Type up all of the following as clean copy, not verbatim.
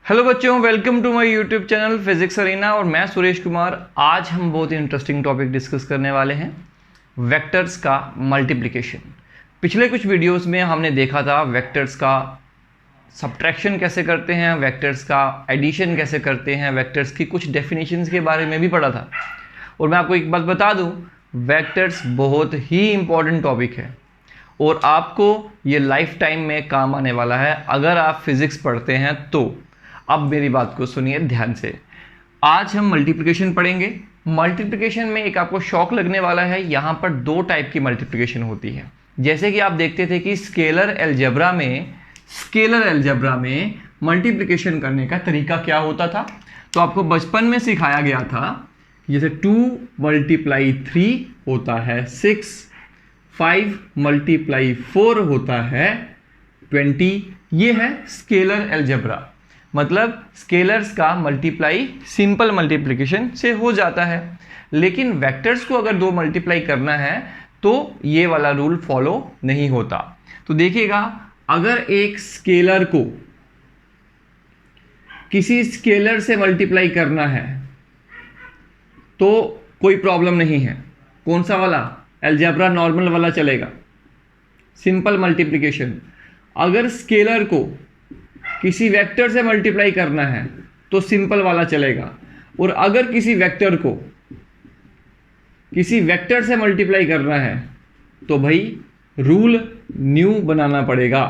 Hello बच्चों, welcome to my YouTube channel physics arena और मैं सुरेश कुमार। आज हम बहुत ही इंटरेस्टिंग टॉपिक डिस्कस करने वाले हैं, वेक्टर्स का मल्टीप्लिकेशन। पिछले कुछ वीडियोस में हमने देखा था वेक्टर्स का सब्ट्रैक्शन कैसे करते हैं, वेक्टर्स का एडिशन कैसे करते हैं, वेक्टर्स की कुछ डेफिनेशंस के बारे में भी पढ़ा था। और मैं आपको एक बात बता दूं, वेक्टर्स बहुत ही इंपॉर्टेंट टॉपिक है और आपको ये लाइफ टाइम में काम आने वाला है अगर आप फिजिक्स पढ़ते हैं तो। अब मेरी बात को सुनिए ध्यान से। आज हम मल्टीप्लिकेशन पढ़ेंगे। मल्टीप्लिकेशन में एक आपको शॉक लगने वाला है, यहाँ पर दो टाइप की मल्टीप्लिकेशन होती है। जैसे कि आप देखते थे कि स्केलर अलजेब्रा में मल्टीप्लिकेशन करने का तरीका क्या होता था, तो आपको बचपन में सिखाया गया था। जैसे 2 × 3 होता है 6, 5 × 4 होता है 20। ये है स्केलर अलजेब्रा, मतलब स्केलर्स का मल्टीप्लाई सिंपल मल्टीप्लिकेशन से हो जाता है। लेकिन वेक्टर्स को अगर 2 मल्टीप्लाई करना है तो ये वाला रूल फॉलो नहीं होता। तो देखिएगा, अगर एक स्केलर को किसी स्केलर से मल्टीप्लाई करना है तो कोई प्रॉब्लम नहीं है। कौन सा वाला? अलजेब्रा नॉर्मल वाला चलेगा, सिंपल मल्टीप्लिकेशन। अगर स्केलर को किसी वेक्टर से मल्टीप्लाई करना है तो सिंपल वाला चलेगा। और अगर किसी वेक्टर को किसी वेक्टर से मल्टीप्लाई करना है तो भाई रूल न्यू बनाना पड़ेगा।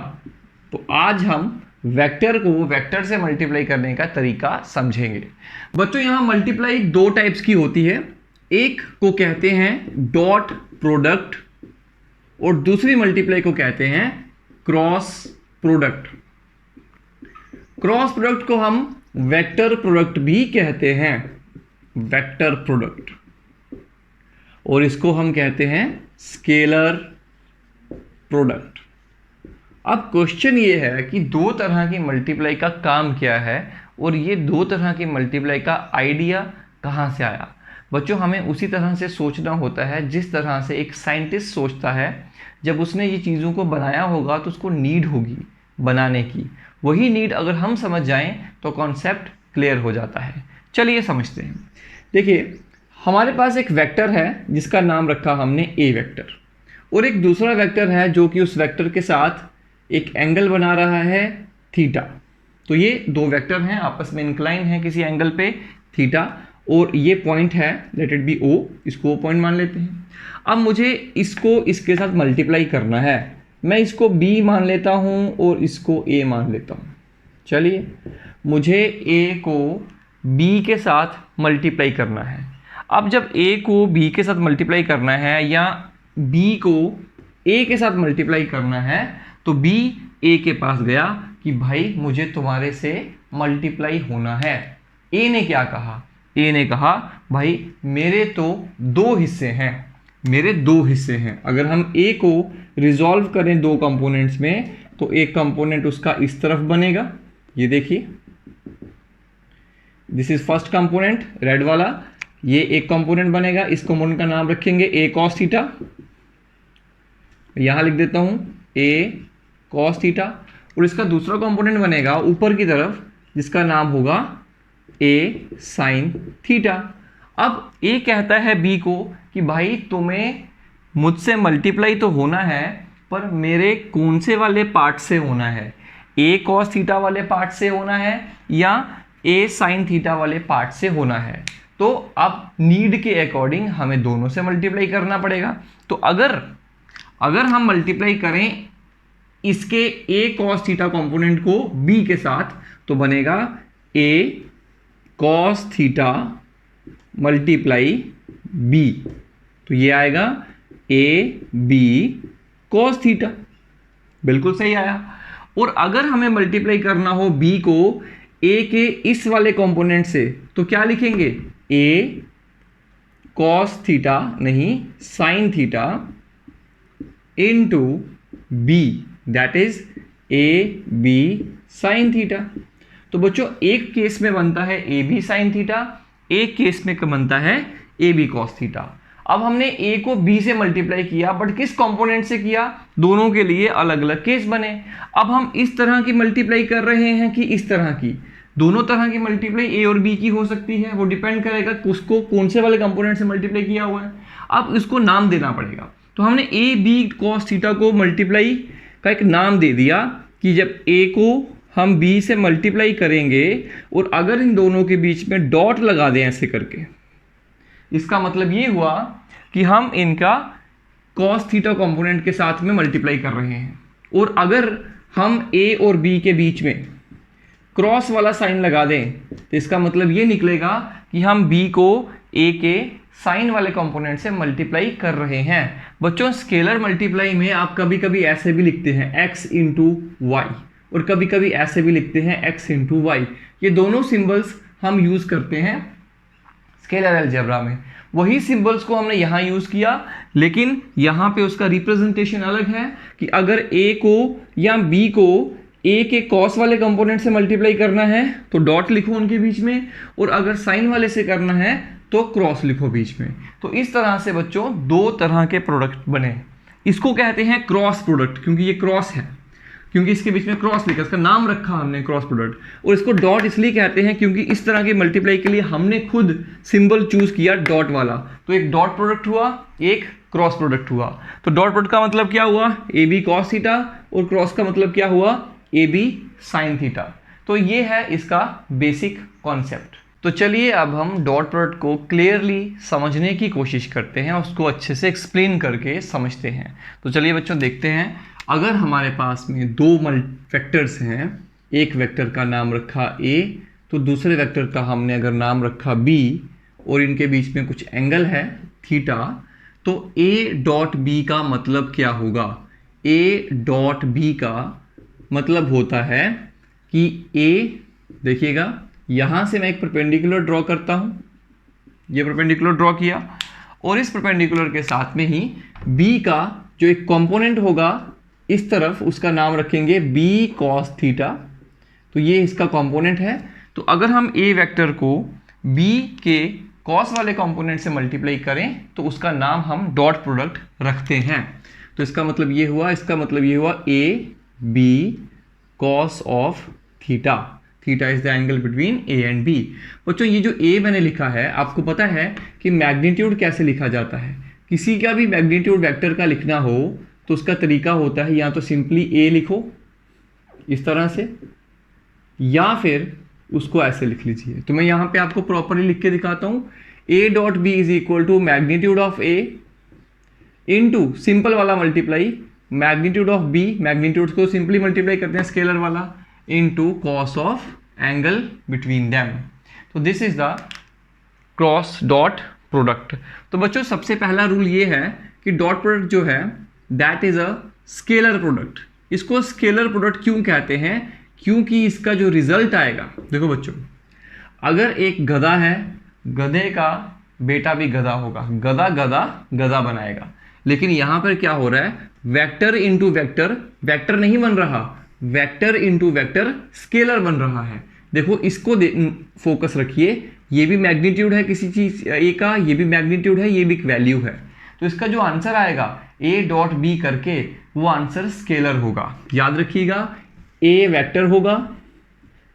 तो आज हम वेक्टर को वेक्टर से मल्टीप्लाई करने का तरीका समझेंगे। बच्चों, यहां मल्टीप्लाई 2 टाइप्स की होती है। एक को कहते हैं डॉट प्रोडक्ट और दूसरी मल्टीप्लाई को कहते हैं क्रॉस प्रोडक्ट। क्रॉस प्रोडक्ट को हम वेक्टर प्रोडक्ट भी कहते हैं, वेक्टर प्रोडक्ट, और इसको हम कहते हैं स्केलर प्रोडक्ट। अब क्वेश्चन ये है कि 2 तरह की मल्टीप्लाई का काम क्या है और ये 2 तरह की मल्टीप्लाई का आइडिया कहाँ से आया। बच्चों, हमें उसी तरह से सोचना होता है जिस तरह से एक साइंटिस्ट सोचता है। जब उसने ये चीज़ों को बनाया होगा तो उसको नीड होगी बनाने की। वही नीड अगर हम समझ जाएं तो कॉन्सेप्ट क्लियर हो जाता है। चलिए समझते हैं। देखिए, हमारे पास एक वेक्टर है जिसका नाम रखा हमने ए वेक्टर, और एक दूसरा वेक्टर है जो कि उस वेक्टर के साथ एक एंगल बना रहा है थीटा। तो ये 2 वेक्टर हैं, आपस में इंक्लाइन है किसी एंगल पे थीटा, और ये पॉइंट है, लेट इट बी ओ, इसको ओ पॉइंट मान लेते हैं। अब मुझे इसको इसके साथ मल्टीप्लाई करना है। मैं इसको b मान लेता हूँ और इसको a मान लेता हूँ। चलिए, मुझे a को b के साथ मल्टीप्लाई करना है। अब जब a को b के साथ मल्टीप्लाई करना है या b को a के साथ मल्टीप्लाई करना है तो b a के पास गया कि भाई मुझे तुम्हारे से मल्टीप्लाई होना है। a ने क्या कहा? a ने कहा भाई मेरे तो 2 हिस्से हैं, मेरे 2 हिस्से हैं। अगर हम a को रिजॉल्व करें 2 कंपोनेंट्स में तो एक कंपोनेंट उसका इस तरफ बनेगा, ये देखिए, this is first component red वाला। ये एक कंपोनेंट बनेगा, इस कंपोनेंट का नाम रखेंगे a cos थीटा। यहां लिख देता हूं a cos थीटा। और इसका दूसरा कंपोनेंट बनेगा ऊपर की तरफ जिसका नाम होगा a sin थीटा। अब a कहता है b को कि भाई तुम्हें मुझसे मल्टीप्लाई तो होना है, पर मेरे कौन से वाले पार्ट से होना है? a cos थीटा वाले पार्ट से होना है या a sin थीटा वाले पार्ट से होना है? तो अब नीड के अकॉर्डिंग हमें दोनों से मल्टीप्लाई करना पड़ेगा। तो अगर हम मल्टीप्लाई करें इसके a cos थीटा कंपोनेंट को b के साथ तो बनेगा a cos theta multiply b। तो ये आएगा a b cos थीटा, बिल्कुल सही आया। और अगर हमें मल्टीप्लाई करना हो b को a के इस वाले कंपोनेंट से तो क्या लिखेंगे? a cos थीटा नहीं sin theta into b, that is a b sin theta. तो बच्चों, एक केस में बनता है a b sin थीटा, एक केस में बनता है a b cos थीटा। अब हमने a को b से मल्टीप्लाई किया, बट किस कंपोनेंट से किया? दोनों के लिए अलग अलग केस बने। अब हम इस तरह की मल्टीप्लाई कर रहे हैं कि इस तरह की? दोनों तरह की मल्टीप्लाई ए और बी की हो सकती है, वो डिपेंड करेगा उसको कौन से वाले कंपोनेंट से मल्टीप्लाई किया हुआ है। अब इसको नाम देना पड़ेगा, तो हमने ए बी कॉस थीटा को मल्टीप्लाई का एक नाम दे दिया कि जब ए को हम बी से मल्टीप्लाई करेंगे और अगर इन दोनों के बीच में डॉट लगा दें ऐसे करके, इसका मतलब ये हुआ कि हम इनका कॉस थीटा कंपोनेंट के साथ में मल्टीप्लाई कर रहे हैं। और अगर हम ए और बी के बीच में क्रॉस वाला साइन लगा दें तो इसका मतलब ये निकलेगा कि हम बी को ए के साइन वाले कंपोनेंट से मल्टीप्लाई कर रहे हैं। बच्चों स्केलर मल्टीप्लाई में आप कभी कभी ऐसे भी लिखते हैं x इंटू वाई, और कभी कभी ऐसे भी लिखते हैं x इंटू वाई। ये दोनों सिंबल्स हम यूज करते हैं स्केलर अलजेब्रा में। वही सिंबल्स को हमने यहाँ यूज किया, लेकिन यहाँ पे उसका रिप्रेजेंटेशन अलग है कि अगर a को या b को a के कॉस वाले कंपोनेंट से मल्टीप्लाई करना है तो डॉट लिखो उनके बीच में, और अगर साइन वाले से करना है तो क्रॉस लिखो बीच में। तो इस तरह से बच्चों दो तरह के प्रोडक्ट बने। इसको कहते हैं क्रॉस प्रोडक्ट, क्योंकि ये क्रॉस है, क्योंकि इसके बीच में क्रॉस लिखा, इसका नाम रखा हमने क्रॉस प्रोडक्ट। और इसको डॉट इसलिए कहते हैं क्योंकि इस तरह के मल्टीप्लाई के लिए हमने खुद सिंबल चूज किया डॉट वाला। तो एक डॉट प्रोडक्ट हुआ, एक क्रॉस प्रोडक्ट हुआ। तो डॉट प्रोडक्ट का मतलब क्या हुआ, ए बी कॉस थीटा, और क्रॉस का मतलब क्या हुआ, ए बी साइन थीटा। तो ये है इसका बेसिक कॉन्सेप्ट। तो चलिए अब हम डॉट प्रोडक्ट को क्लियरली समझने की कोशिश करते हैं, उसको अच्छे से एक्सप्लेन करके समझते हैं। तो चलिए बच्चों देखते हैं, अगर हमारे पास में दो वेक्टर्स हैं, एक वेक्टर का नाम रखा a, तो दूसरे वेक्टर का हमने अगर नाम रखा b, और इनके बीच में कुछ एंगल है थीटा, तो a डॉट b का मतलब क्या होगा, a डॉट b का मतलब होता है कि a, देखिएगा यहाँ से मैं एक परपेंडिकुलर ड्रॉ करता हूँ, ये परपेंडिकुलर ड्रॉ किया, और इस परपेंडिकुलर के साथ में ही b का जो एक कंपोनेंट होगा इस तरफ, उसका नाम रखेंगे b cos थीटा। तो ये इसका कंपोनेंट है। तो अगर हम a वेक्टर को b के cos वाले कंपोनेंट से मल्टीप्लाई करें तो उसका नाम हम डॉट प्रोडक्ट रखते हैं। तो इसका मतलब ये हुआ, इसका मतलब ये हुआ a b cos of theta. Theta is the angle between a and b। बच्चों ये जो a मैंने लिखा है, आपको पता है कि मैग्नीट्यूड कैसे लिखा जाता है। किसी का भी मैग्नीट्यूड वेक्टर का लिखना हो तो उसका तरीका होता है या तो सिंपली a लिखो इस तरह से, या फिर उसको ऐसे लिख लीजिए। तो मैं यहाँ पे आपको प्रॉपरली लिख के दिखाता हूँ, a dot b is equal to magnitude of a into simple वाला multiply magnitude of b, magnitude को सिंपली मल्टीप्लाई करते हैं स्केलर वाला, into cos of angle between them. तो this is the cross dot product. तो बच्चों सबसे पहला रूल ये है कि डॉट प्रोडक्ट जो है that is a scalar product. इसको स्केलर प्रोडक्ट क्यों कहते हैं, क्योंकि इसका जो रिजल्ट आएगा, देखो बच्चों अगर एक गधा है, गधे का बेटा भी गधा होगा, गधा गधा गधा बनाएगा। लेकिन यहां पर क्या हो रहा है, वेक्टर इंटू वेक्टर, वेक्टर नहीं बन रहा, वेक्टर इंटू वेक्टर स्केलर बन रहा है। देखो इसको फोकस रखिए, ये भी मैग्नीट्यूड है किसी चीज ए का, ये भी मैग्नीट्यूड है, ये भी एक वैल्यू है। तो इसका जो आंसर आएगा a डॉट b करके, वो आंसर स्केलर होगा। याद रखिएगा a वेक्टर होगा,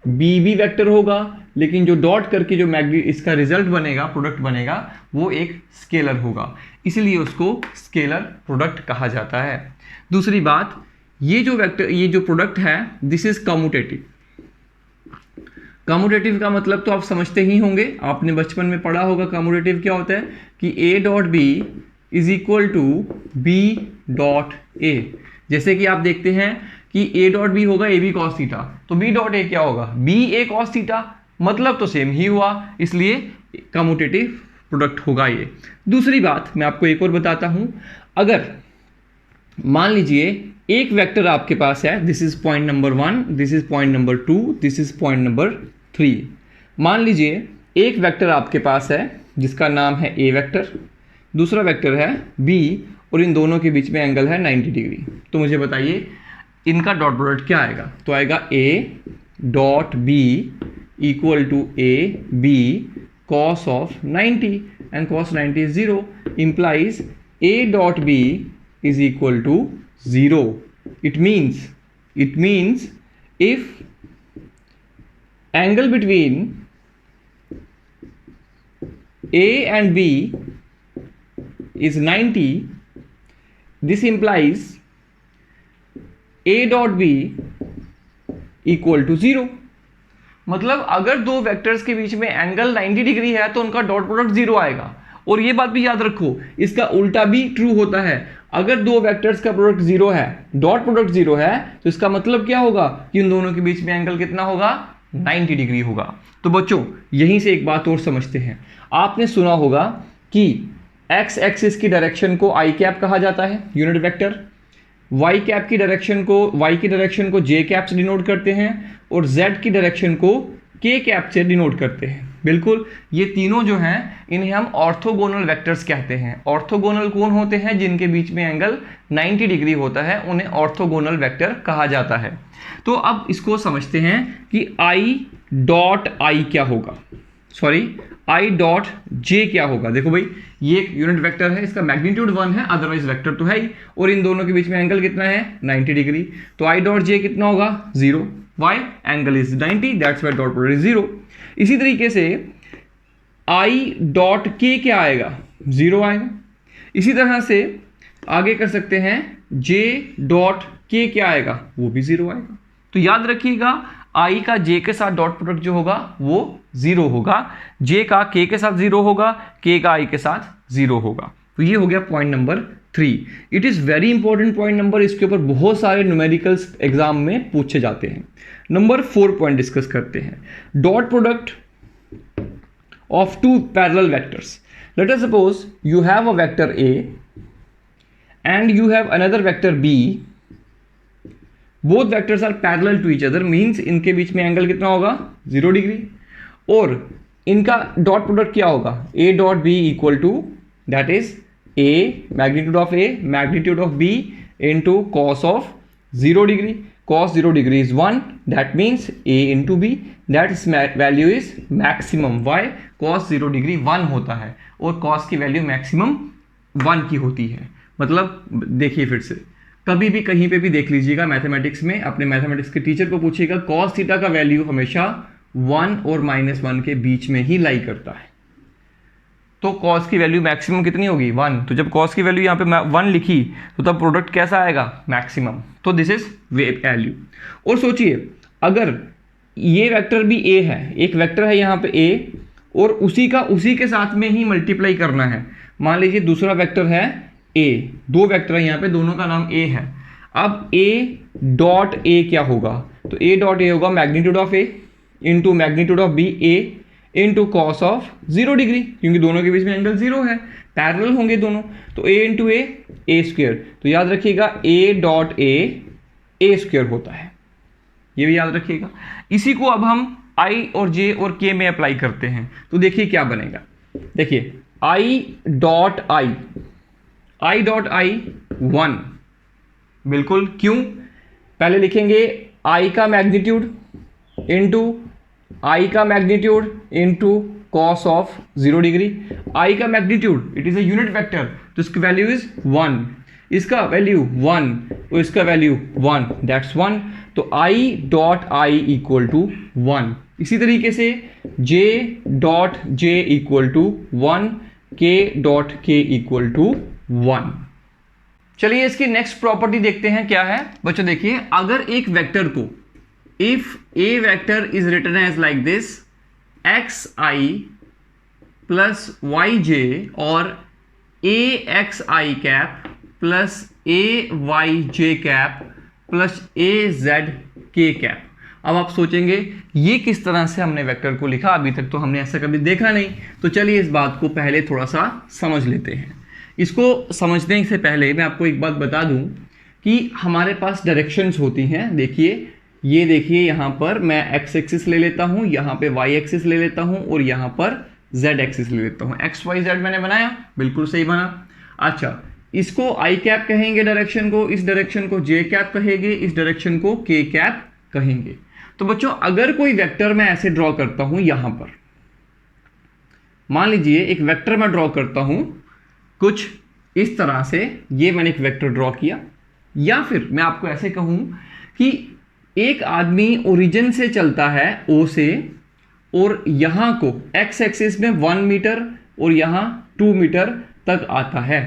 b भी वेक्टर होगा, लेकिन जो डॉट करके जो इसका रिजल्ट बनेगा, प्रोडक्ट बनेगा, वो एक स्केलर होगा, इसलिए उसको स्केलर प्रोडक्ट कहा जाता है। दूसरी बात, ये जो वेक्टर, ये जो प्रोडक्ट है, दिस इज कम्यूटेटिव। कम्यूटेटिव का मतलब तो आप समझते ही होंगे, आपने बचपन में पढ़ा होगा कम्यूटेटिव क्या होता है कि a dot b is equal to b dot a। जैसे कि आप देखते हैं कि a डॉट b होगा a b cos थीटा, तो b डॉट a क्या होगा, b a cos थीटा, मतलब तो सेम ही हुआ, इसलिए कम्यूटेटिव प्रोडक्ट होगा ये। दूसरी बात मैं आपको एक और बताता हूं, अगर मान लीजिए एक वेक्टर आपके पास है, this is point number 1, this is point number 2, this is point number 3। मान लीजिए एक वेक्टर आपके पास है जिसका नाम है a वेक्टर, दूसरा वेक्टर है b, और इन दोनों के बीच में एंगल है 90 डिग्री। तो मुझे बताइए इनका डॉट प्रोडक्ट क्या आएगा। तो आएगा a dot b equal to a b cos of 90, and cos 90 is 0, implies a dot b is equal to 0. It means if angle between A and B is 90, this implies A dot B equal to 0। मतलब अगर दो vectors के बीच में angle 90 degree है तो उनका dot product 0 आएगा। और ये बात भी याद रखो, इसका उल्टा भी ट्रू होता है। अगर दो वेक्टर्स का प्रोडक्ट 0 है, डॉट प्रोडक्ट 0 है, तो इसका मतलब क्या होगा कि उन दोनों के बीच में एंगल कितना होगा, 90 डिग्री होगा। तो बच्चों यहीं से एक बात और समझते हैं। आपने सुना होगा कि एक्स एक्सिस की डायरेक्शन को आई कैप कहा जाता है, यूनिट वेक्टर। वाई कैप की डायरेक्शन को, वाई की डायरेक्शन को जे कैप से डिनोट करते हैं, और जेड की डायरेक्शन को के कैप से डिनोट करते हैं। बिल्कुल, ये तीनों जो हैं इन्हें हम ऑर्थोगोनल वेक्टर्स कहते हैं। ऑर्थोगोनल कौन होते हैं, जिनके बीच में एंगल 90 डिग्री होता है, उन्हें ऑर्थोगोनल वेक्टर कहा जाता है। तो अब इसको समझते हैं कि आई डॉट आई क्या होगा, सॉरी आई डॉट जे क्या होगा। देखो भाई, ये एक यूनिट वेक्टर है, इसका मैग्नीट्यूड 1 है, अदरवाइज वेक्टर तो है ही, और इन दोनों के बीच में एंगल कितना है, 90 डिग्री। तो आई डॉट जे कितना होगा, 0। Why, angle is 90, that's why dot product is 0। इसी तरीके से आई डॉट के क्या आएगा, 0 आएगा। इसी तरह से आगे कर सकते हैं, जे डॉट के क्या आएगा, वो भी 0 आएगा। तो याद रखिएगा, आई का जे के साथ डॉट प्रोडक्ट जो होगा वो 0 होगा, जे का के के साथ 0 होगा, के का आई के साथ 0 होगा। तो ये हो गया point number 3। It is very important point number, इसके ऊपर बहुत सारे न्यूमेरिकल्स एग्जाम में पूछे जाते हैं। नंबर 4 पॉइंट डिस्कस करते हैं, dot product of two parallel vectors. Let us suppose you have a vector A and you have another vector B, both vectors are parallel to each other, means इनके बीच में angle कितना होगा, 0 degree, और इनका dot product क्या होगा, A dot B equal to, that is A magnitude of A magnitude of B into cos of 0 degree. cos 0 degree is 1, that means a into b, that value is maximum। why? cos 0 degree 1 होता है और cos की value maximum 1 की होती है। मतलब देखिए फिर से, कभी भी कहीं पे भी देख लीजिएगा मैथमेटिक्स में, अपने मैथमेटिक्स के टीचर को पूछिएगा, cos थीटा का वैल्यू हमेशा 1 और -1 के बीच में ही लाई करता है। तो cos की वैल्यू मैक्सिमम कितनी होगी, 1। तो जब cos की वैल्यू यहाँ पे 1 लिखी तो तब प्रोडक्ट कैसा आएगा, मैक्सिमम। तो दिस इज वैल्यू। और सोचिए, अगर ये वेक्टर भी a है, एक वेक्टर है यहाँ पे a, और उसी के साथ में ही मल्टीप्लाई करना है। मान लीजिए दूसरा वेक्टर है a, दो वेक्टर है यहाँ पे, दोनों का नाम a है। अब a डॉट a क्या होगा, तो a डॉट a होगा magnitude of a into magnitude of b, a into cos of 0 degree, क्योंकि दोनों के बीच में एंगल 0 है, पैरेलल होंगे दोनों। तो a इंटू ए स्क्वेयर। तो याद रखिएगा a डॉट a स्क्वेयर होता है, ये भी याद रखिएगा। इसी को अब हम i और j और k में अप्लाई करते हैं, तो देखिए क्या बनेगा। देखिए i डॉट i 1, बिल्कुल, क्यों, पहले लिखेंगे i का मैग्नीट्यूड इंटू i का magnitude into cos of 0 degree. i का magnitude, it is a unit vector, तो इसकी वैल्यू इज 1, इसका वैल्यू 1, तो इसका वैल्यू 1, दैट्स 1। तो i dot i equal to 1। इसी तरीके से j dot j equal to 1, k dot k equal to 1। चलिए इसकी नेक्स्ट प्रॉपर्टी देखते हैं क्या है। बच्चों देखिए, अगर एक वेक्टर को, if a vector is written as like this, xi plus yj or axi cap plus ayj cap plus azk cap। अब आप सोचेंगे ये किस तरह से हमने वेक्टर को लिखा, अभी तक तो हमने ऐसा कभी देखा नहीं। तो चलिए इस बात को पहले थोड़ा सा समझ लेते हैं। इसको समझने से पहले मैं आपको एक बात बता दूं कि हमारे पास डायरेक्शंस होती हैं। देखिए, ये देखिए, यहाँ पर मैं x एक्सिस ले लेता हूँ, यहाँ पे y एक्सिस ले लेता हूँ, और यहाँ पर z एक्सिस ले लेता हूँ। x y z मैंने बनाया, बिल्कुल सही बना। अच्छा, इसको i कैप कहेंगे डायरेक्शन को, इस डायरेक्शन को j कैप कहेंगे, इस डायरेक्शन को k कैप कहेंगे। तो बच्चों अगर कोई वेक्टर मैं ऐसे ड्रॉ करता हूँ, यहाँ पर मान लीजिए एक वेक्टर मैं ड्रॉ करता हूँ कुछ इस तरह से, ये मैंने एक वेक्टर ड्रॉ किया, या फिर मैं आपको ऐसे कहूँ कि एक आदमी ओरिजिन से चलता है ओ से, और यहाँ को एक्स एक्सिस में 1 मीटर और यहाँ 2 मीटर तक आता है,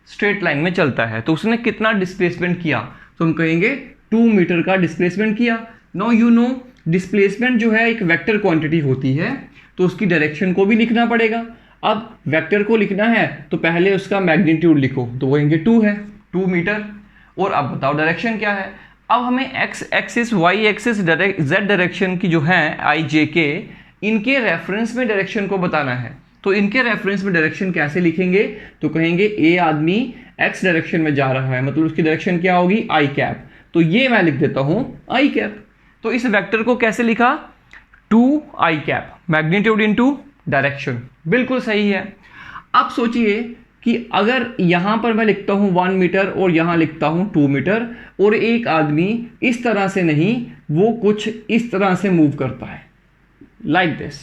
स्ट्रेट लाइन में चलता है, तो उसने कितना डिस्प्लेसमेंट किया? तो हम कहेंगे 2 मीटर का डिस्प्लेसमेंट किया। नाउ यू नो डिस्प्लेसमेंट जो है एक वेक्टर क्वांटिटी होती है, तो उसकी डायरेक्शन को भी लिखना पड़ेगा। अब वेक्टर को लिखना है तो पहले उसका मैग्नीट्यूड लिखो, तो कहेंगे 2 है, 2 मीटर। और अब बताओ डायरेक्शन क्या है? अब हमें X axis, Y axis, Z direction की जो है आई जे के, इनके रेफरेंस में डायरेक्शन को बताना है। तो इनके रेफरेंस में डायरेक्शन कैसे लिखेंगे? तो कहेंगे ए आदमी एक्स डायरेक्शन में जा रहा है, मतलब उसकी डायरेक्शन क्या होगी? आई कैप। तो ये मैं लिख देता हूं आई कैप। तो इस वेक्टर को कैसे लिखा? 2 I cap, magnitude into direction. बिल्कुल सही है। अब सोचिए कि अगर यहां पर मैं लिखता हूं 1 मीटर और यहां लिखता हूं 2 मीटर, और एक आदमी इस तरह से नहीं, वो कुछ इस तरह से मूव करता है, लाइक दिस।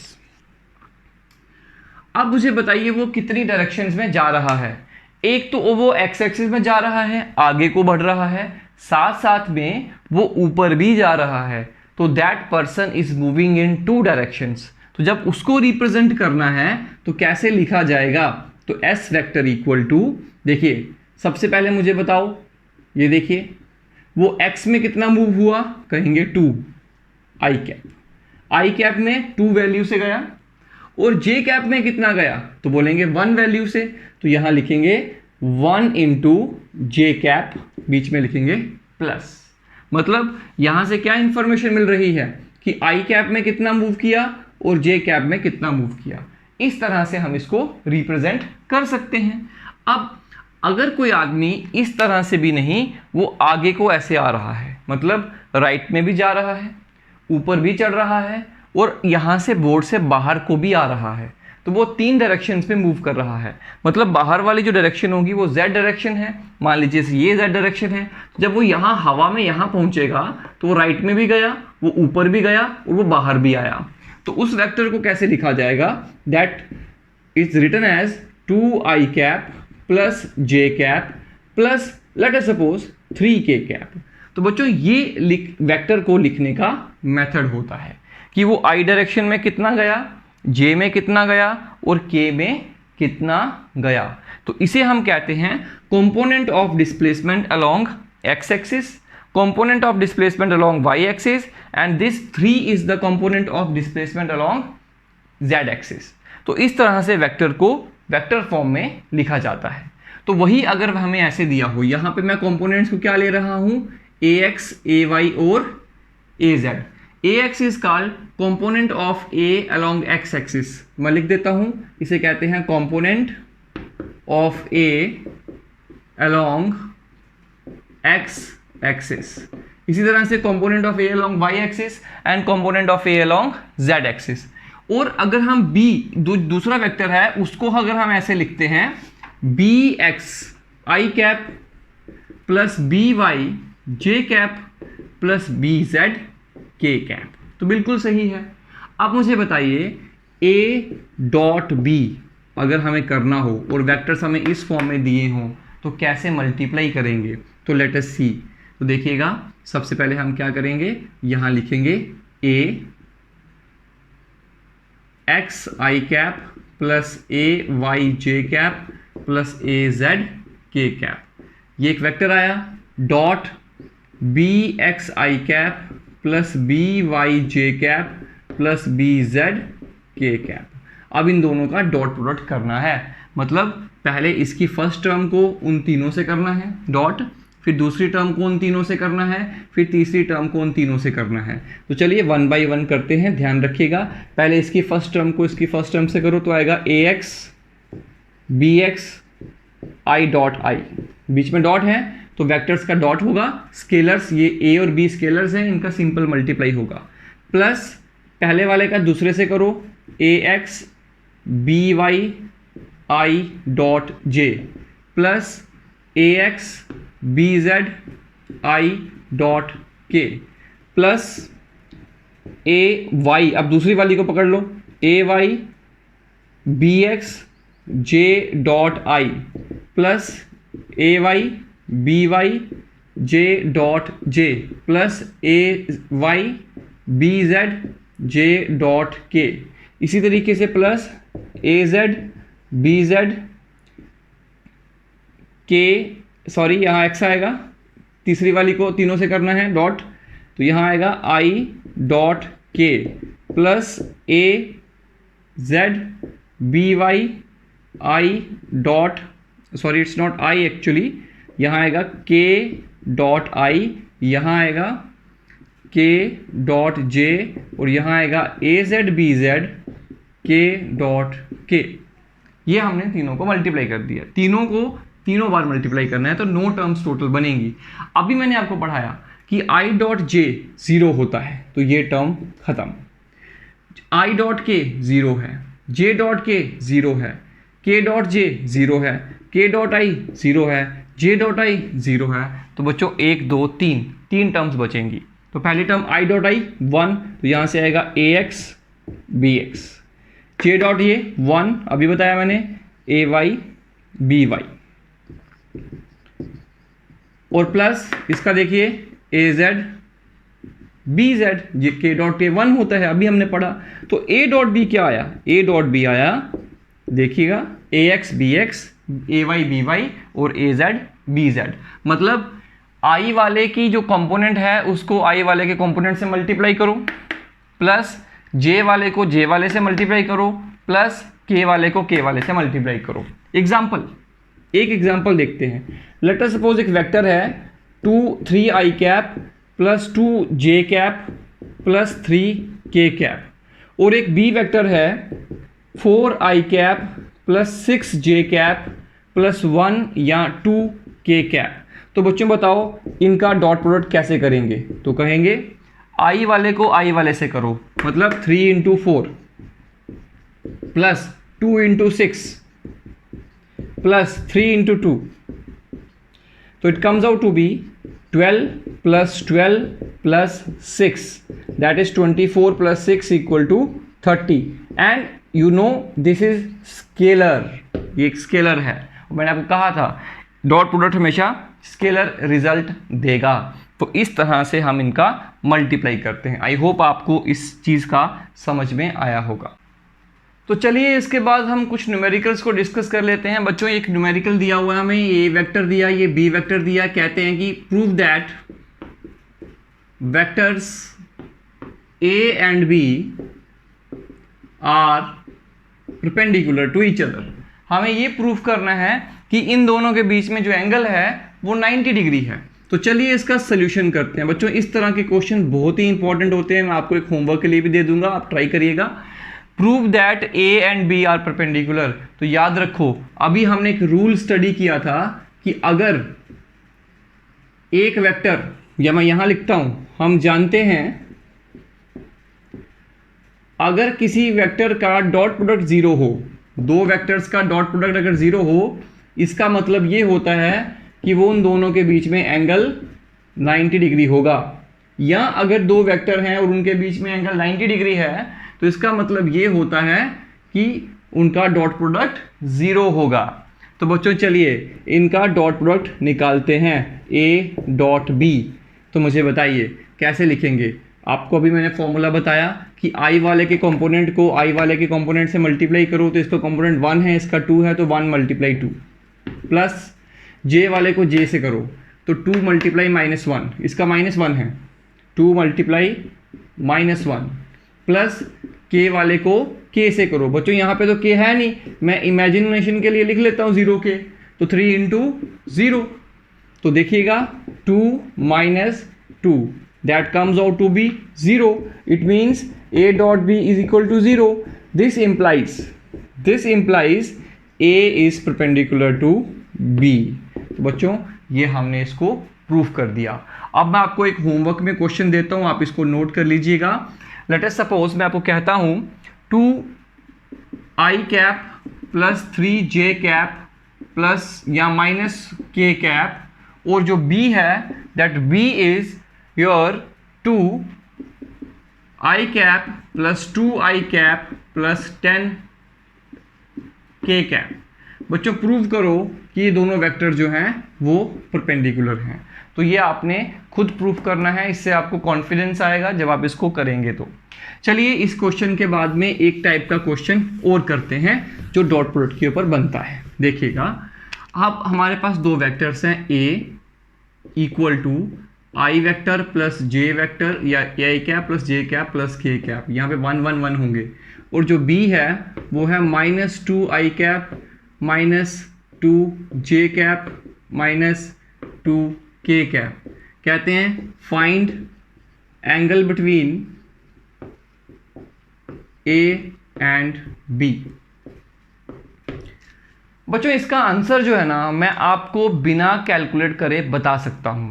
अब मुझे बताइए वो कितनी डायरेक्शंस में जा रहा है? एक तो वो एक्स एक्सिस में जा रहा है, आगे को बढ़ रहा है, साथ साथ में वो ऊपर भी जा रहा है, तो that person is moving in 2 directions. तो जब उसको रिप्रेजेंट करना है तो कैसे लिखा जाएगा? तो एस वेक्टर इक्वल टू, देखिए सबसे पहले मुझे बताओ, ये देखिए वो एक्स में कितना मूव हुआ? कहेंगे 2 आई कैप। आई कैप में 2 वैल्यू से गया, और जे कैप में कितना गया? तो बोलेंगे 1 वैल्यू से, तो यहां लिखेंगे 1 इंटू जे कैप, बीच में लिखेंगे प्लस। मतलब यहां से क्या इंफॉर्मेशन मिल रही है कि आई कैप में कितना मूव किया और जे कैप में कितना मूव किया। इस तरह से हम इसको रिप्रेजेंट कर सकते हैं। अब अगर कोई आदमी इस तरह से भी नहीं, वो आगे को ऐसे आ रहा है, मतलब राइट में भी जा रहा है, ऊपर भी चढ़ रहा है, और यहां से बोर्ड से बाहर को भी आ रहा है, तो वो 3 डायरेक्शंस में मूव कर रहा है। मतलब बाहर वाली जो डायरेक्शन होगी वो जेड डायरेक्शन है, मान लीजिए ये जेड डायरेक्शन है। जब वो यहाँ हवा में यहाँ पहुंचेगा तो वो राइट में भी गया, वो ऊपर भी गया, और वो बाहर भी आया। तो उस वेक्टर को कैसे लिखा जाएगा? That is written as 2 I cap plus J cap plus let us suppose 3 K cap. तो बच्चों ये वेक्टर को लिखने का मेथड होता है कि वो आई डायरेक्शन में कितना गया, जे में कितना गया, और के में कितना गया। तो इसे हम कहते हैं component of displacement along x axis, component of displacement along y axis, and this 3 is the component of displacement along z axis। तो इस तरह से वेक्टर को वेक्टर फॉर्म में लिखा जाता है। तो वही अगर हमें ऐसे दिया हो, यहाँ पे मैं कंपोनेंट्स को क्या ले रहा हूँ? ax, ay और az। ax is called component of a along x axis। मैं लिख देता हूँ, इसे कहते हैं component of a along x axis. इसी तरह से component of A along Y axis and component of A along Z axis. और अगर हम बी दूसरा वेक्टर है, उसको अगर हम ऐसे लिखते हैं बी एक्स आई cap plus B Y J cap plus B Z K cap, तो बिल्कुल सही है। अब मुझे बताइए ए डॉट बी अगर हमें करना हो और वेक्टर्स हमें इस फॉर्म में दिए हों तो कैसे मल्टीप्लाई करेंगे? तो लेट अस सी। तो देखिएगा सबसे पहले हम क्या करेंगे, यहां लिखेंगे ए x I cap plus A Y J cap plus A Z K cap, ये एक वेक्टर आया। डॉट बी एक्स आई cap plus B Y J cap plus B Z K cap. अब इन दोनों का डॉट प्रोडक्ट करना है, मतलब पहले इसकी फर्स्ट टर्म को उन तीनों से करना है डॉट, फिर दूसरी टर्म को उन तीनों से करना है, फिर तीसरी टर्म को उन तीनों से करना है। तो चलिए 1 बाई 1 करते हैं। ध्यान रखिएगा पहले इसकी फर्स्ट टर्म को इसकी फर्स्ट टर्म से करो, तो आएगा A X B X I dot I, बीच में डॉट है तो वेक्टर्स का डॉट होगा। स्केलर्स, ये ए और बी स्केलर्स हैं, इनका सिंपल मल्टीप्लाई होगा। प्लस पहले वाले का दूसरे से करो, A X B Y I dot J plus A X B Z I dot K plus A Y, अब दूसरी वाली को पकड़ लो, A Y B X J dot I plus A Y B Y J dot J plus A Y B Z J dot K, इसी तरीके से plus A Z B Z K, sorry यहाँ एक्स आएगा, तीसरी वाली को तीनों से करना है डॉट, तो यहाँ आएगा I dot K plus A Z B Y I dot, sorry it's not I actually, यहाँ आएगा के डॉट आई, यहाँ आएगा के डॉट जे और यहाँ आएगा ए जेड बी जेड के डॉट के। ये हमने तीनों को मल्टीप्लाई कर दिया, तीनों को तीनों बार मल्टीप्लाई करना है तो 9 टर्म्स टोटल बनेंगी। अभी मैंने आपको पढ़ाया कि आई डॉट जे 0 होता है तो ये टर्म खत्म, आई डॉट के 0 है, जे डॉट के 0 है, के डॉट जे 0 है, के डॉट आई 0 है, जे डॉट आई 0 है, तो बच्चों 1 2 3 टर्म्स बचेंगी। तो पहली टर्म आई डॉट आई 1, तो यहाँ से आएगा A X B X, J dot ये 1 अभी बताया मैंने, ए वाई बी वाई, और प्लस इसका देखिए ए जेड बी जेड, ये के डॉट के 1 होता है अभी हमने पढ़ा, तो ए डॉट बी क्या आया, ए डॉट बी आया देखिएगा ए एक्स बी एक्स ए वाई बी वाई और ए जेड बी जेड, मतलब आई वाले की जो कंपोनेंट है उसको आई वाले के कंपोनेंट से मल्टीप्लाई करो, प्लस जे वाले को जे वाले से मल्टीप्लाई करो, प्लस के वाले को के वाले से मल्टीप्लाई करो। एग्जाम्पल, एक एग्जाम्पल देखते हैं। लेट अस सपोज एक वेक्टर है 2 3 आई कैप प्लस 2 जे कैप प्लस 3 के कैप, और एक बी वेक्टर है 4 आई कैप प्लस 6 जे कैप प्लस 1 या 2 के कैप। तो बच्चों बताओ इनका डॉट प्रोडक्ट कैसे करेंगे, तो कहेंगे आई वाले को आई वाले से करो, मतलब 3 into 4 plus 2 into 6 plus 3 into 2, तो it comes out to be 12 plus 12 plus 6, that is 24 plus 6 equal to 30, and you know this is scalar, ये एक स्केलर है, मैंने आपको कहा था डॉट प्रोडक्ट हमेशा स्केलर रिजल्ट देगा। तो इस तरह से हम इनका मल्टीप्लाई करते हैं। आई होप आपको इस चीज़ का समझ में आया होगा। तो चलिए इसके बाद हम कुछ न्यूमेरिकल्स को डिस्कस कर लेते हैं। बच्चों एक न्यूमेरिकल दिया हुआ है हमें, ये वेक्टर दिया, ये बी वेक्टर दिया, कहते हैं कि prove that vectors A and B are perpendicular to each other. हमें ये प्रूफ करना है कि इन दोनों के बीच में जो एंगल है वो 90 डिग्री है। तो चलिए इसका सोल्यूशन करते हैं। बच्चों इस तरह के क्वेश्चन बहुत ही इंपॉर्टेंट होते हैं, मैं आपको एक होमवर्क के लिए भी दे दूंगा, आप ट्राई करिएगा। Prove that A and B are perpendicular. तो याद रखो अभी हमने एक रूल स्टडी किया था कि अगर एक वेक्टर, या मैं यहां लिखता हूं, हम जानते हैं अगर किसी वेक्टर का डॉट प्रोडक्ट 0 हो, दो वेक्टर्स का डॉट प्रोडक्ट अगर 0 हो, इसका मतलब ये होता है कि वो उन दोनों के बीच में एंगल 90 डिग्री होगा। या अगर दो वेक्टर हैं और उनके बीच में एंगल 90 डिग्री है तो इसका मतलब ये होता है कि उनका डॉट प्रोडक्ट 0 होगा। तो बच्चों चलिए इनका डॉट प्रोडक्ट निकालते हैं ए डॉट बी। तो मुझे बताइए कैसे लिखेंगे। आपको अभी मैंने फॉर्मूला बताया कि आई वाले के कंपोनेंट को आई वाले के कंपोनेंट से मल्टीप्लाई करो, तो इसका कंपोनेंट 1 है, इसका 2 है, तो 1 मल्टीप्लाई 2, प्लस जे वाले को जे से करो तो 2 मल्टीप्लाई -1, इसका -1 है, 2 मल्टीप्लाई -1, प्लस के वाले को के से करो। बच्चों यहाँ पे तो के है नहीं, मैं इमेजिनेशन के लिए लिख लेता हूँ 0 के, तो 3 इंटू 0, तो देखिएगा 2 minus 2, that comes out to be 0. It means a dot b is equal to 0. This implies a is perpendicular to b. तो बच्चों ये हमने इसको प्रूफ कर दिया। अब मैं आपको एक होमवर्क में क्वेश्चन देता हूं, आप इसको नोट कर लीजिएगा। लेट अस सपोज मैं आपको कहता हूं 2 I cap plus 3 J cap plus या माइनस के कैप, और जो b है that b is your 2 I cap plus 2 I cap plus 10 K cap। बच्चों प्रूव करो कि ये दोनों वेक्टर जो हैं वो परपेंडिकुलर हैं। तो ये आपने खुद प्रूफ करना है, इससे आपको कॉन्फिडेंस आएगा जब आप इसको करेंगे। तो चलिए इस क्वेश्चन के बाद में एक टाइप का क्वेश्चन और करते हैं जो डॉट प्रोडक्ट के ऊपर बनता है। देखिएगा, अब हमारे पास दो वेक्टर्स हैं, A equal to I vector plus J vector या A cap plus J cap plus K cap, यहाँ पे 1 1 1 होंगे, और जो बी है वो है -2 आई कैप -2 जे कैप -2 के कैप। कहते हैं find angle between A and B. बच्चों इसका आंसर जो है ना मैं आपको बिना कैलकुलेट करे बता सकता हूं।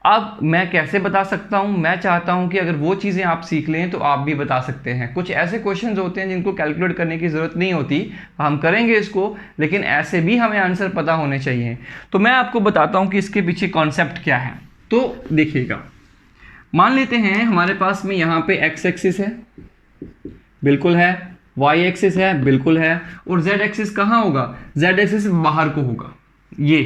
अब मैं कैसे बता सकता हूं, मैं चाहता हूं कि अगर वो चीज़ें आप सीख लें तो आप भी बता सकते हैं। कुछ ऐसे क्वेश्चंस होते हैं जिनको कैलकुलेट करने की ज़रूरत नहीं होती, हम करेंगे इसको, लेकिन ऐसे भी हमें आंसर पता होने चाहिए। तो मैं आपको बताता हूं कि इसके पीछे कॉन्सेप्ट क्या है। तो देखिएगा, मान लेते हैं हमारे पास में यहाँ पे एक्स एक्सिस है, बिल्कुल है, वाई एक्सिस है, बिल्कुल है, और जेड एक्सिस कहाँ होगा, जेड एक्सिस बाहर को होगा, ये,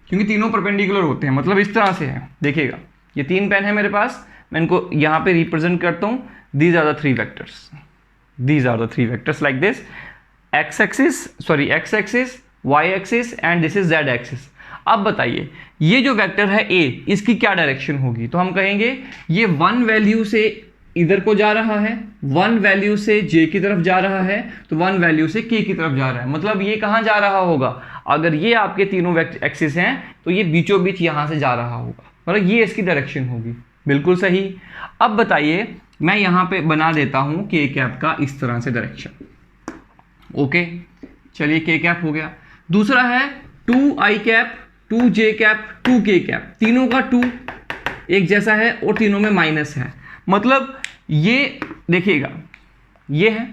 क्योंकि तीनों परपेंडिकुलर होते हैं, मतलब इस तरह से है। देखिएगा ये 3 पेन है मेरे पास, मैं इनको यहाँ पे रिप्रेजेंट करता हूँ, these are the 3 vectors, these are the 3 vectors like this, X axis, Y axis and this is Z axis. अब बताइए ये जो वेक्टर है ए, इसकी क्या डायरेक्शन होगी, तो हम कहेंगे ये 1 वैल्यू से इधर को जा रहा है, 1 वैल्यू से जे की तरफ जा रहा है, तो 1 वैल्यू से के की तरफ जा रहा है। मतलब ये कहाँ जा रहा होगा, अगर ये आपके तीनों एक्सिस हैं तो ये बीचों बीच यहाँ से जा रहा होगा, मतलब ये इसकी डायरेक्शन होगी। बिल्कुल सही। अब बताइए मैं यहाँ पे बना देता हूँ के कैप का इस तरह से डायरेक्शन। ओके, चलिए के कैप हो गया। दूसरा है 2 आई कैप 2 जे कैप 2 के कैप, तीनों का 2 एक जैसा है और तीनों में माइनस है। मतलब ये देखिएगा ये है,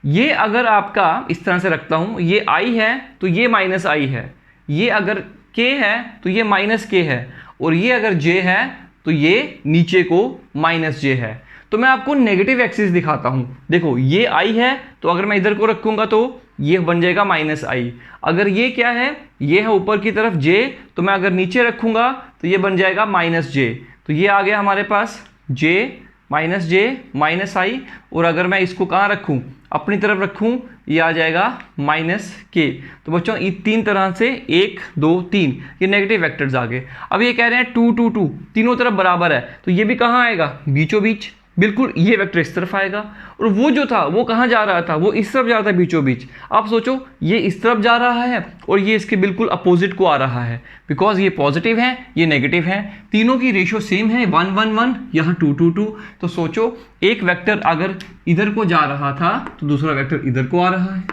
ये अगर आपका इस तरह से रखता हूं, ये आई है तो ये माइनस आई है, ये अगर के है तो ये माइनस के है, और ये अगर जे है तो ये नीचे को माइनस जे है। तो मैं आपको नेगेटिव एक्सिस दिखाता हूं। देखो ये आई है तो अगर मैं इधर को रखूंगा तो ये बन जाएगा माइनस आई। अगर ये क्या है, ये है ऊपर की तरफ जे, तो मैं अगर नीचे रखूंगा तो ये बन जाएगा माइनस जे। तो ये आ गया हमारे पास जे माइनस आई, और अगर मैं इसको कहाँ रखूं, अपनी तरफ रखूं, ये आ जाएगा माइनस के। तो बच्चों ये 3 तरह से 1 2 3 ये नेगेटिव वेक्टर्स आ गए। अब ये कह रहे हैं 2 2 2 तीनों तरफ बराबर है, तो ये भी कहाँ आएगा, बीचों बीच, बिल्कुल ये वेक्टर इस तरफ आएगा। और वो जो था वो कहाँ जा रहा था, वो इस तरफ जा रहा था बीचों बीच। आप सोचो ये इस तरफ जा रहा है और ये इसके बिल्कुल अपोजिट को आ रहा है, बिकॉज ये पॉजिटिव है ये नेगेटिव है, तीनों की रेशियो सेम है 1 1 1, यहाँ 2 2 2। तो सोचो एक वेक्टर अगर इधर को जा रहा था तो दूसरा वेक्टर इधर को आ रहा है।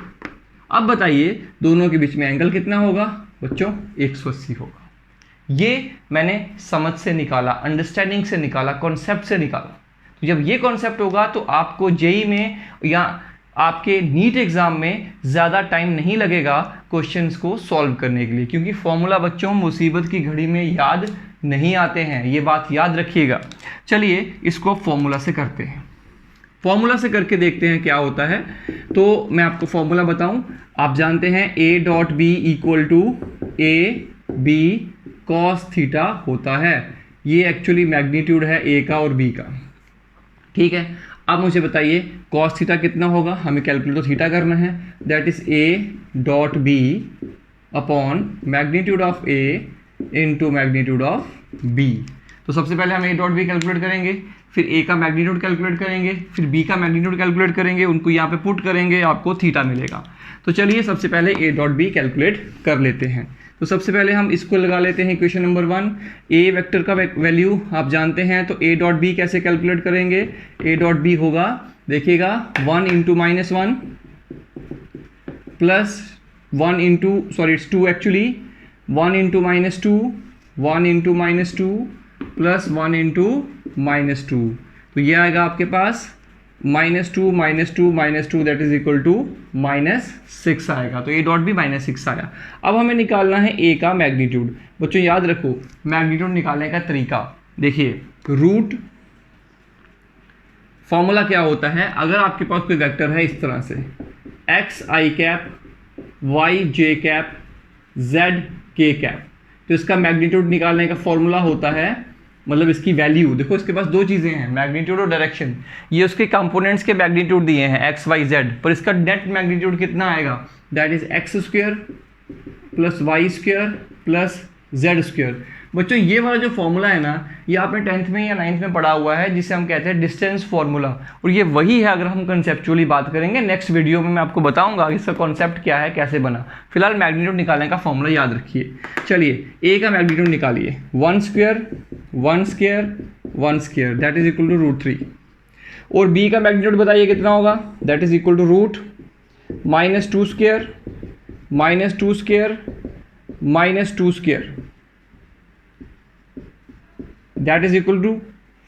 अब बताइए दोनों के बीच में एंगल कितना होगा बच्चों, 180 होगा। ये मैंने समझ से निकाला, अंडरस्टैंडिंग से निकाला, कॉन्सेप्ट से निकाला। तो जब ये कॉन्सेप्ट होगा तो आपको जेई में या आपके नीट एग्जाम में ज़्यादा टाइम नहीं लगेगा क्वेश्चंस को सॉल्व करने के लिए, क्योंकि फॉर्मूला बच्चों मुसीबत की घड़ी में याद नहीं आते हैं, ये बात याद रखिएगा। चलिए इसको फॉर्मूला से करते हैं, फॉर्मूला से करके देखते हैं क्या होता है। तो मैं आपको फॉर्मूला बताऊं, आप जानते हैं A dot B equal to A B cos theta होता है। ये एक्चुअली मैग्नीट्यूड है ए का और बी का, ठीक है। अब मुझे बताइए कॉस थीटा कितना होगा, हमें कैलकुलेट तो थीटा करना है, that is A dot B upon magnitude of A into magnitude of B. तो सबसे पहले हम ए डॉट बी कैलकुलेट करेंगे, फिर ए का मैग्नीट्यूड कैलकुलेट करेंगे, फिर बी का मैग्नीट्यूड कैलकुलेट करेंगे, उनको यहाँ पे पुट करेंगे, आपको थीटा मिलेगा। तो चलिए सबसे पहले ए डॉट बी कैलकुलेट कर लेते हैं। तो सबसे पहले हम इसको लगा लेते हैं इक्वेशन नंबर 1, ए वेक्टर का वैल्यू आप जानते हैं, तो ए डॉट बी कैसे कैलकुलेट करेंगे, ए डॉट बी होगा, देखिएगा 1 into -1 plus 1 into, sorry it's 2 actually, 1 into -2 1 into -2 plus 1 into -2। तो ये आएगा आपके पास -2 -2 दैट इज इक्वल टू -6 आएगा। तो ए डॉट भी -6 आया। अब हमें निकालना है ए का मैग्नीट्यूड। बच्चों याद रखो मैग्नीट्यूड निकालने का तरीका, देखिए रूट, फॉर्मूला क्या होता है, अगर आपके पास कोई वेक्टर है इस तरह से x i cap Y J cap Z K cap. तो इसका मैग्नीट्यूड निकालने का फॉर्मूला होता है, मतलब इसकी वैल्यू देखो, इसके पास दो चीज़ें हैं, मैग्नीट्यूड और डायरेक्शन। ये उसके कंपोनेंट्स के मैग्नीट्यूड दिए हैं एक्स वाई जेड, पर इसका नेट मैग्नीट्यूड कितना आएगा, that is X square plus Y square plus Z square. बच्चों ये वाला जो फॉर्मूला है ना, ये आपने 10th में या 9th में पढ़ा हुआ है, जिसे हम कहते हैं डिस्टेंस फॉर्मूला, और ये वही है अगर हम कंसेप्चुअली बात करेंगे। नेक्स्ट वीडियो में मैं आपको बताऊंगा इसका कॉन्सेप्ट क्या है, कैसे बना। फिलहाल मैग्नीट्यूड निकालने का फॉर्मूला याद रखिए। चलिए ए का मैग्नीट्यूड निकालिए, 1 square 1 square 1 square that is equal to √3। और बी का मैग्नीट्यूड बताइए कितना होगा, that is equal to root -2 square -2 square -2 square that is equal to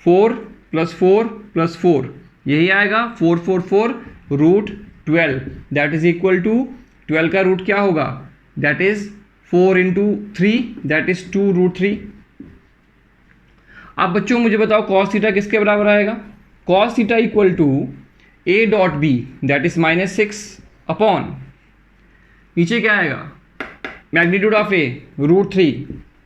4 + 4 + 4, यही आएगा 4 4 4 √12 दैट इज इक्वल टू 12 का रूट क्या होगा, दैट इज 4 × 3 दैट इज 2 √3। अब बच्चों मुझे बताओ cos थीटा किसके बराबर आएगा, cos theta equal to a.b that is -6 upon, नीचे क्या आएगा, मैग्नीट्यूड ऑफ a √3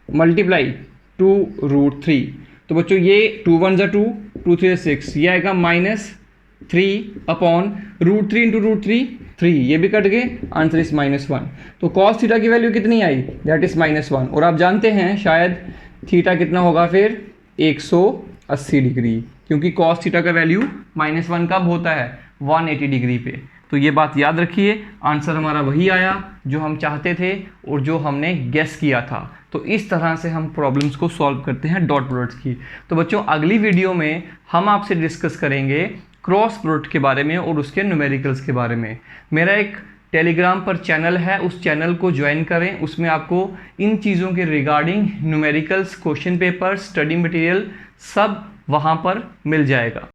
मल्टीप्लाई 2 √3। तो बच्चों ये 2 1 2 2 3 6, ये आएगा -3 अपॉन √3 × √3 3, ये भी कट गए, आंसर इज -1। तो cos थीटा की वैल्यू कितनी आई, दैट इज -1। और आप जानते हैं शायद थीटा कितना होगा फिर 180 डिग्री, क्योंकि cos थीटा का वैल्यू -1 कब होता है, 180 डिग्री पे। तो ये बात याद रखिए, आंसर हमारा वही आया जो हम चाहते थे और जो हमने गेस किया था। तो इस तरह से हम प्रॉब्लम्स को सॉल्व करते हैं डॉट प्रोडक्ट्स की। तो बच्चों अगली वीडियो में हम आपसे डिस्कस करेंगे क्रॉस प्रोडक्ट के बारे में और उसके न्यूमेरिकल्स के बारे में। मेरा एक टेलीग्राम पर चैनल है, उस चैनल को ज्वाइन करें, उसमें आपको इन चीज़ों के regarding numericals, question paper, study material सब वहाँ पर मिल जाएगा।